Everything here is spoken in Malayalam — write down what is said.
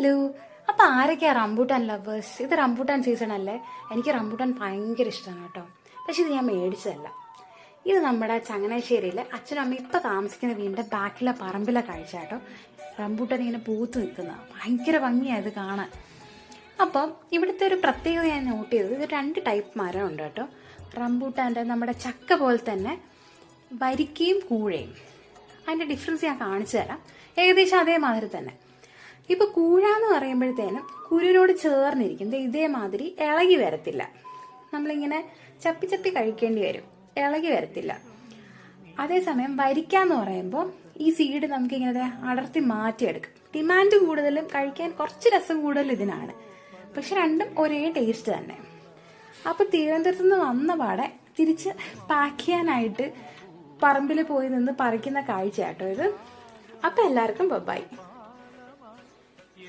ഹലോ. അപ്പൊ ആരൊക്കെയാ റംബൂട്ടാൻ ലവേഴ്സ്? ഇത് റംബൂട്ടാൻ സീസൺ അല്ലേ. എനിക്ക് റംബൂട്ടാൻ ഭയങ്കര ഇഷ്ടമാണ് കേട്ടോ. പക്ഷെ ഇത് ഞാൻ മേടിച്ചതല്ല. ഇത് നമ്മുടെ ചങ്ങനാശ്ശേരിയിലെ അച്ഛനും അമ്മയും ഇപ്പൊ താമസിക്കുന്ന വീടിന്റെ ബാക്കിലെ പറമ്പിലെ കാഴ്ച കേട്ടോ. റംബൂട്ടാൻ ഇങ്ങനെ പൂത്ത് നിൽക്കുന്ന ഭയങ്കര ഭംഗിയായത് കാണാൻ. അപ്പം ഇവിടുത്തെ ഒരു പ്രത്യേകത ഞാൻ നോട്ട് ചെയ്തത്, ഇത് 2 ടൈപ്പ് മരം ഉണ്ട് കേട്ടോ. റംബൂട്ടാൻ്റെ നമ്മുടെ ചക്ക പോലെ തന്നെ വരിക്കയും കൂഴയും. അതിന്റെ ഡിഫറൻസ് ഞാൻ കാണിച്ചു തരാം. ഏകദേശം അതേമാതിരി തന്നെ. ഇപ്പൊ കൂഴ എന്ന് പറയുമ്പോഴത്തേനും കുരുവിനോട് ചേർന്നിരിക്കും. ഇതേമാതിരി ഇളകി വരത്തില്ല. നമ്മളിങ്ങനെ ചപ്പി ചപ്പി കഴിക്കേണ്ടി വരും, ഇളകി വരത്തില്ല. അതേസമയം വരിക്കാന്ന് പറയുമ്പോൾ ഈ സീഡ് നമുക്ക് ഇങ്ങനെ അടർത്തി മാറ്റിയെടുക്കും. ഡിമാൻഡ് കൂടുതലും, കഴിക്കാൻ കുറച്ച് രസം കൂടുതലും ഇതിനാണ്. പക്ഷെ രണ്ടും ഒരേ ടേസ്റ്റ് തന്നെ. അപ്പൊ തിരുവനന്തപുരത്ത് നിന്ന് വന്ന പാടെ തിരിച്ച് പാക്ക് ചെയ്യാനായിട്ട് പറമ്പിൽ പോയി നിന്ന് പറിക്കുന്ന കാഴ്ച കേട്ടോ ഇത്. അപ്പൊ എല്ലാവർക്കും ബൈ.